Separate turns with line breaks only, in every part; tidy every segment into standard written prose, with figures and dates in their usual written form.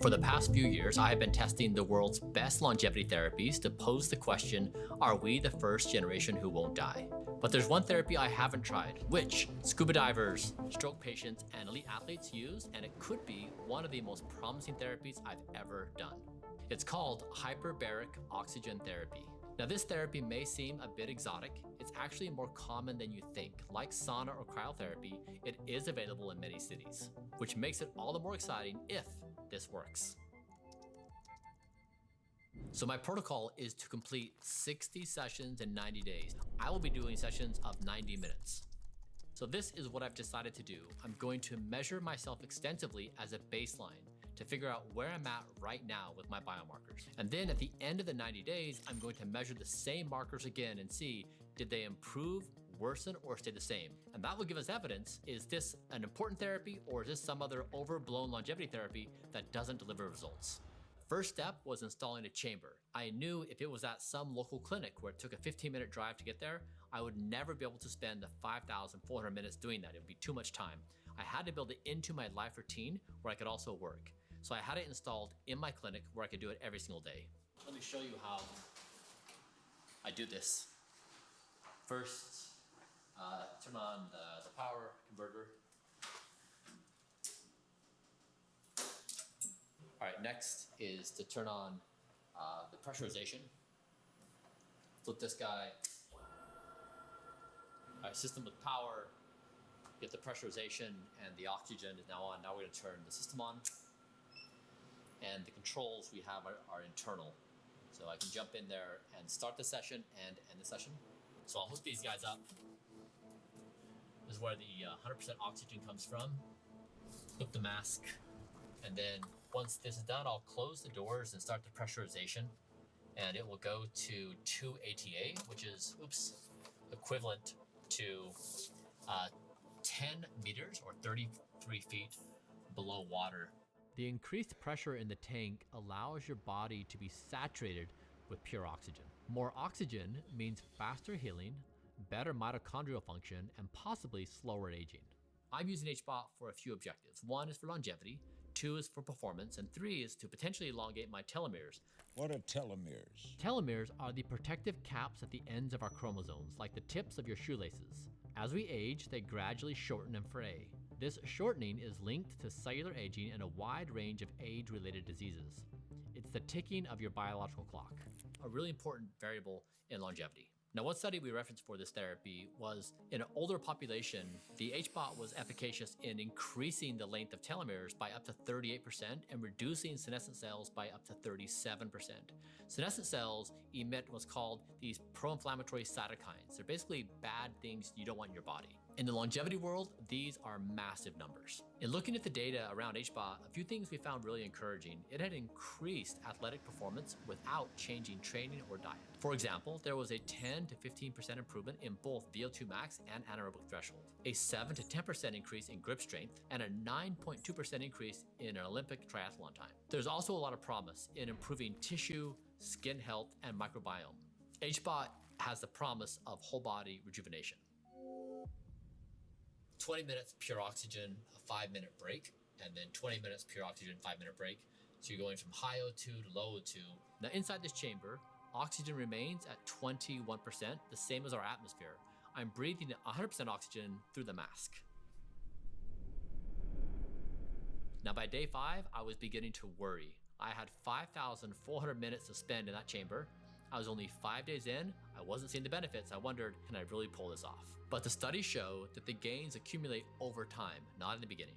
For the past few years, I have been testing the world's best longevity therapies to pose the question, are we the first generation who won't die? But there's one therapy I haven't tried, which scuba divers, stroke patients, and elite athletes use, and it could be one of the most promising therapies I've ever done. It's called hyperbaric oxygen therapy. Now, this therapy may seem a bit exotic. It's actually more common than you think. Like sauna or cryotherapy, it is available in many cities, which makes it all the more exciting if this works. So my protocol is to complete 60 sessions in 90 days. I will be doing sessions of 90 minutes. So this is what I've decided to do. I'm going to measure myself extensively as a baseline to figure out where I'm at right now with my biomarkers. And then at the end of the 90 days, I'm going to measure the same markers again and see, did they improve, worsen, or stay the same? And that will give us evidence, is this an important therapy or is this some other overblown longevity therapy that doesn't deliver results? First step was installing a chamber. I knew if it was at some local clinic where it took a 15-minute drive to get there, I would never be able to spend the 5,400 minutes doing that. It would be too much time. I had to build it into my life routine where I could also work. So I had it installed in my clinic where I could do it every single day. Let me show you how I do this. First, turn on the power converter. All right, next is to turn on the pressurization. Flip this guy. All right, system with power. Get the pressurization and the oxygen is now on. Now we're gonna turn the system on. And the controls we have are internal. So I can jump in there and start the session and end the session. So I'll hook these guys up. This is where the 100% oxygen comes from. Flip the mask. And then once this is done, I'll close the doors and start the pressurization. And it will go to 2 ATA, which is, equivalent to 10 meters or 33 feet below water. The increased pressure in the tank allows your body to be saturated with pure oxygen. More oxygen means faster healing, better mitochondrial function, and possibly slower aging. I'm using HBOT for a few objectives. 1 is for longevity, 2 is for performance, and 3 is to potentially elongate my telomeres.
What are telomeres?
Telomeres are the protective caps at the ends of our chromosomes, like the tips of your shoelaces. As we age, they gradually shorten and fray. This shortening is linked to cellular aging and a wide range of age-related diseases. It's the ticking of your biological clock, a really important variable in longevity. Now, one study we referenced for this therapy was in an older population, the HBOT was efficacious in increasing the length of telomeres by up to 38% and reducing senescent cells by up to 37%. Senescent cells emit what's called these pro-inflammatory cytokines. They're basically bad things you don't want in your body. In the longevity world, these are massive numbers. In looking at the data around HBOT, a few things we found really encouraging. It had increased athletic performance without changing training or diet. For example, there was a 10 to 15% improvement in both VO2 max and anaerobic threshold, a 7 to 10% increase in grip strength, and a 9.2% increase in an Olympic triathlon time. There's also a lot of promise in improving tissue, skin health, and microbiome. HBOT has the promise of whole body rejuvenation. 20 minutes pure oxygen, a 5-minute break, and then 20 minutes pure oxygen, 5-minute break. So you're going from high O2 to low O2. Now inside this chamber, oxygen remains at 21%, the same as our atmosphere. I'm breathing 100% oxygen through the mask. Now by day 5, I was beginning to worry. I had 5,400 minutes to spend in that chamber. I was only 5 days in, I wasn't seeing the benefits. I wondered, can I really pull this off? But the studies show that the gains accumulate over time, not in the beginning.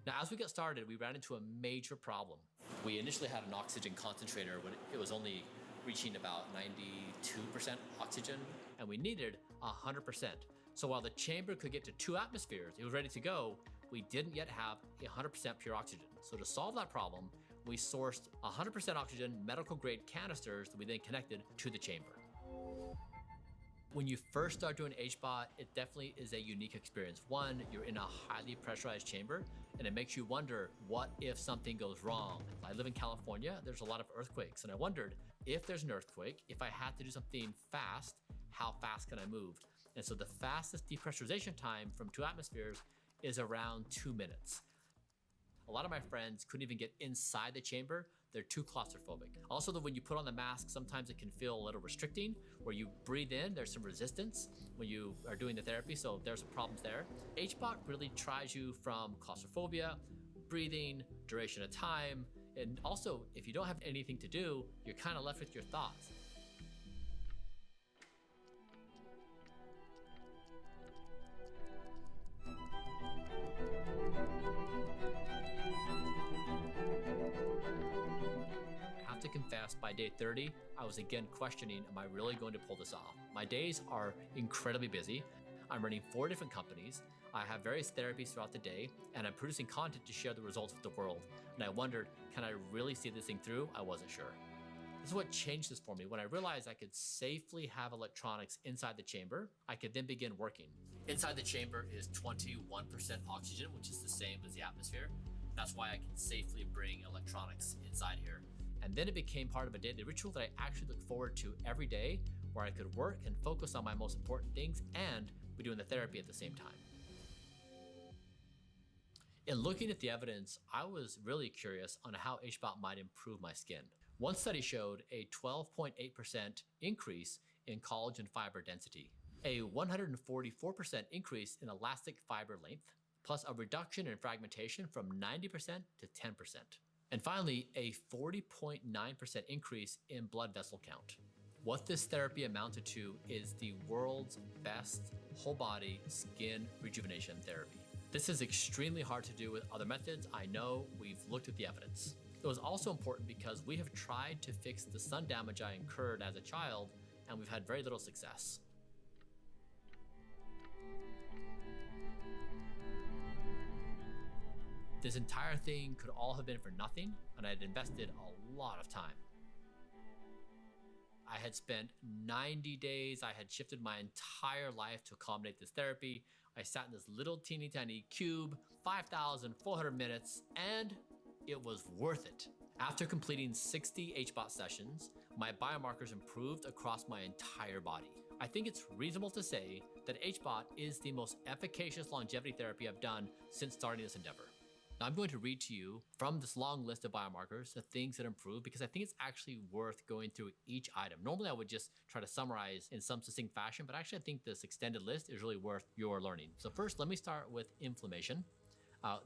Now, as we got started, we ran into a major problem. We initially had an oxygen concentrator when it was only reaching about 92% oxygen, and we needed 100%. So while the chamber could get to 2 atmospheres, it was ready to go, we didn't yet have 100% pure oxygen. So to solve that problem, we sourced 100% oxygen medical grade canisters that we then connected to the chamber. When you first start doing HBOT, it definitely is a unique experience. 1, you're in a highly pressurized chamber, and it makes you wonder, what if something goes wrong? I live in California, there's a lot of earthquakes, and I wondered, if there's an earthquake, if I had to do something fast, how fast can I move? And so the fastest depressurization time from 2 atmospheres is around 2 minutes. A lot of my friends couldn't even get inside the chamber. They're too claustrophobic. Also, when you put on the mask, sometimes it can feel a little restricting. Where you breathe in, there's some resistance when you are doing the therapy, so there's some problems there. HBOT really tries you from claustrophobia, breathing, duration of time, and also, if you don't have anything to do, you're kind of left with your thoughts. To confess, by day 30, I was again questioning, am I really going to pull this off? My days are incredibly busy. I'm running 4 different companies. I have various therapies throughout the day, and I'm producing content to share the results with the world. And I wondered, can I really see this thing through? I wasn't sure. This is what changed this for me. When I realized I could safely have electronics inside the chamber, I could then begin working. Inside the chamber is 21% oxygen, which is the same as the atmosphere. That's why I can safely bring electronics inside here. And then it became part of a daily ritual that I actually look forward to every day, where I could work and focus on my most important things and be doing the therapy at the same time. In looking at the evidence, I was really curious on how HBOT might improve my skin. One study showed a 12.8% increase in collagen fiber density, a 144% increase in elastic fiber length, plus a reduction in fragmentation from 90% to 10%. And finally, a 40.9% increase in blood vessel count. What this therapy amounted to is the world's best whole body skin rejuvenation therapy. This is extremely hard to do with other methods. I know, we've looked at the evidence. It was also important because we have tried to fix the sun damage I incurred as a child, and we've had very little success. This entire thing could all have been for nothing, and I had invested a lot of time. I had spent 90 days, I had shifted my entire life to accommodate this therapy. I sat in this little teeny tiny cube, 5,400 minutes, and it was worth it. After completing 60 HBOT sessions, my biomarkers improved across my entire body. I think it's reasonable to say that HBOT is the most efficacious longevity therapy I've done since starting this endeavor. Now, I'm going to read to you from this long list of biomarkers the things that improve, because I think it's actually worth going through each item. Normally, I would just try to summarize in some succinct fashion, but actually I think this extended list is really worth your learning. So first, let me start with inflammation.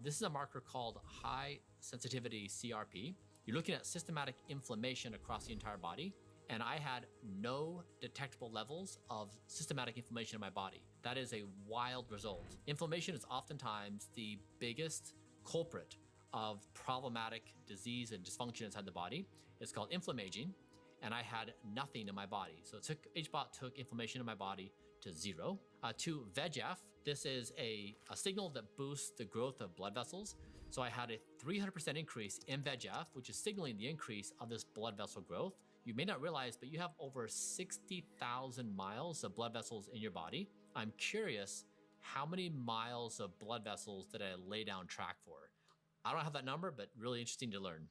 This is a marker called high sensitivity CRP. You're looking at systematic inflammation across the entire body, and I had no detectable levels of systematic inflammation in my body. That is a wild result. Inflammation is oftentimes the biggest culprit of problematic disease and dysfunction inside the body. It's called inflammaging, and I had nothing in my body. So HBOT took inflammation in my body to 0. To VEGF, this is a signal that boosts the growth of blood vessels. So I had a 300% increase in VEGF, which is signaling the increase of this blood vessel growth. You may not realize, but you have over 60,000 miles of blood vessels in your body. I'm curious, how many miles of blood vessels did I lay down track for? I don't have that number, but really interesting to learn.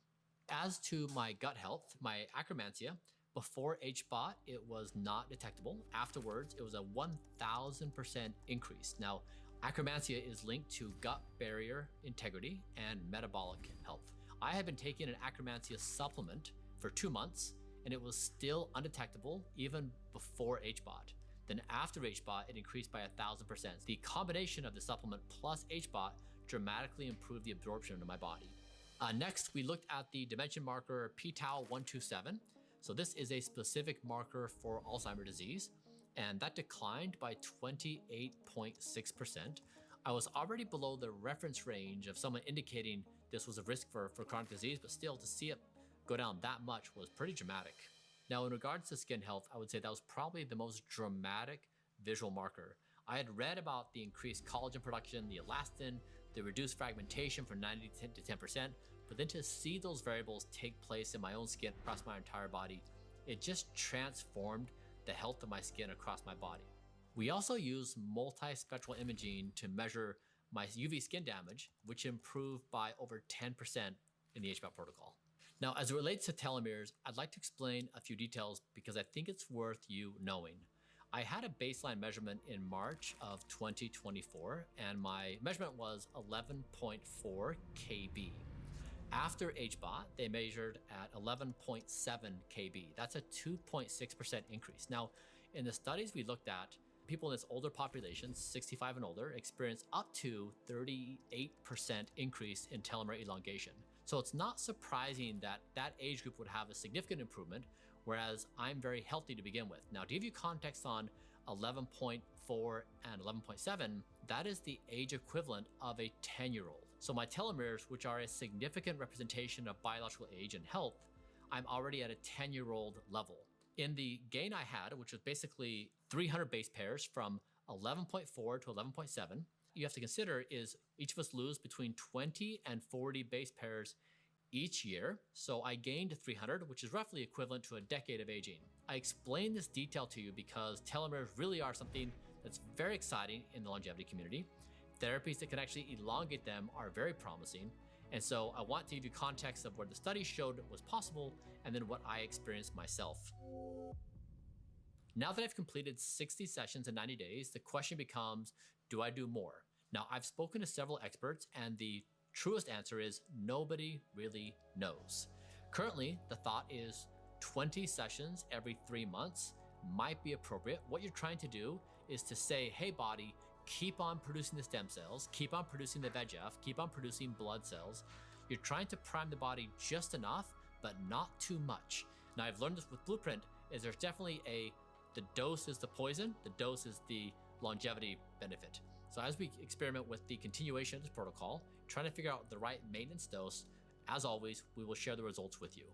As to my gut health, my acromantia, before HBOT, it was not detectable. Afterwards, it was a 1,000% increase. Now, acromantia is linked to gut barrier integrity and metabolic health. I had been taking an acromantia supplement for 2 months, and it was still undetectable even before HBOT. Then after HBOT, it increased by 1,000%. The combination of the supplement plus HBOT dramatically improved the absorption into my body. Next, we looked at the dimension marker p-tau127. So this is a specific marker for Alzheimer's disease, and that declined by 28.6%. I was already below the reference range of someone indicating this was a risk for chronic disease, but still to see it go down that much was pretty dramatic. Now, in regards to skin health, I would say that was probably the most dramatic visual marker. I had read about the increased collagen production, the elastin, the reduced fragmentation from 90 to 10%, but then to see those variables take place in my own skin across my entire body, it just transformed the health of my skin across my body. We also use multispectral imaging to measure my UV skin damage, which improved by over 10% in the HBOT protocol. Now, as it relates to telomeres, I'd like to explain a few details because I think it's worth you knowing. I had a baseline measurement in March of 2024, and my measurement was 11.4 kb. After HBOT, they measured at 11.7 kb. That's a 2.6% increase. Now, in the studies we looked at, people in this older population, 65 and older, experience up to 38% increase in telomere elongation. So it's not surprising that that age group would have a significant improvement, whereas I'm very healthy to begin with. Now, to give you context on 11.4 and 11.7, that is the age equivalent of a 10-year-old. So my telomeres, which are a significant representation of biological age and health, I'm already at a 10-year-old level. In the gain I had, which was basically 300 base pairs from 11.4 to 11.7, you have to consider is each of us lose between 20 and 40 base pairs each year. So I gained 300, which is roughly equivalent to a decade of aging. I explain this detail to you because telomeres really are something that's very exciting in the longevity community. Therapies that can actually elongate them are very promising. And so I want to give you context of where the study showed was possible and then what I experienced myself. Now that I've completed 60 sessions in 90 days, the question becomes, do I do more? Now, I've spoken to several experts, and the truest answer is nobody really knows. Currently, the thought is 20 sessions every 3 months might be appropriate. What you're trying to do is to say, hey, body, keep on producing the stem cells, keep on producing the VEGF, keep on producing blood cells. You're trying to prime the body just enough, but not too much. Now, I've learned this with Blueprint, is there's definitely the dose is the poison, the dose is the longevity benefit. So as we experiment with the continuation of this protocol, trying to figure out the right maintenance dose, as always, we will share the results with you.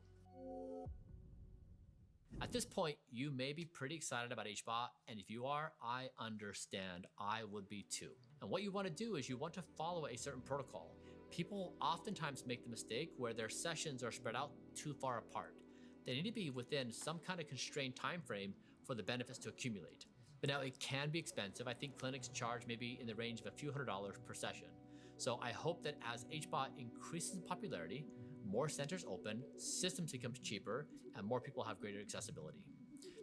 At this point, you may be pretty excited about HBOT, and if you are, I understand. I would be too. And what you want to do is you want to follow a certain protocol. People oftentimes make the mistake where their sessions are spread out too far apart. They need to be within some kind of constrained time frame for the benefits to accumulate. But now it can be expensive. I think clinics charge maybe in the range of a few $100s per session. So I hope that as HBOT increases in popularity, more centers open, systems become cheaper, and more people have greater accessibility.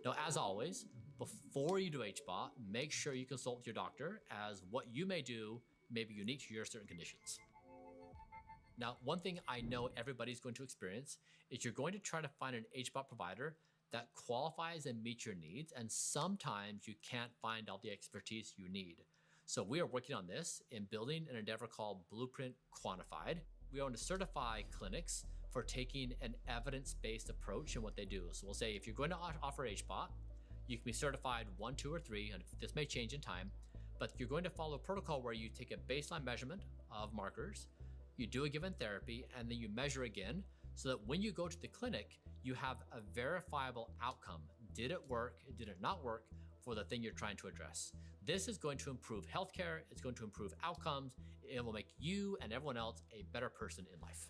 Now, as always, before you do HBOT, make sure you consult your doctor, as what you may do may be unique to your certain conditions. Now, one thing I know everybody's going to experience is you're going to try to find an HBOT provider that qualifies and meets your needs, and sometimes you can't find all the expertise you need. So we are working on this in building an endeavor called Blueprint Quantified. We want to certify clinics for taking an evidence-based approach in what they do. So we'll say if you're going to offer HBOT, you can be certified 1, 2, or 3, and this may change in time, but you're going to follow a protocol where you take a baseline measurement of markers, you do a given therapy, and then you measure again so that when you go to the clinic, you have a verifiable outcome. Did it work? Did it not work for the thing you're trying to address? This is going to improve healthcare. It's going to improve outcomes. It will make you and everyone else a better person in life.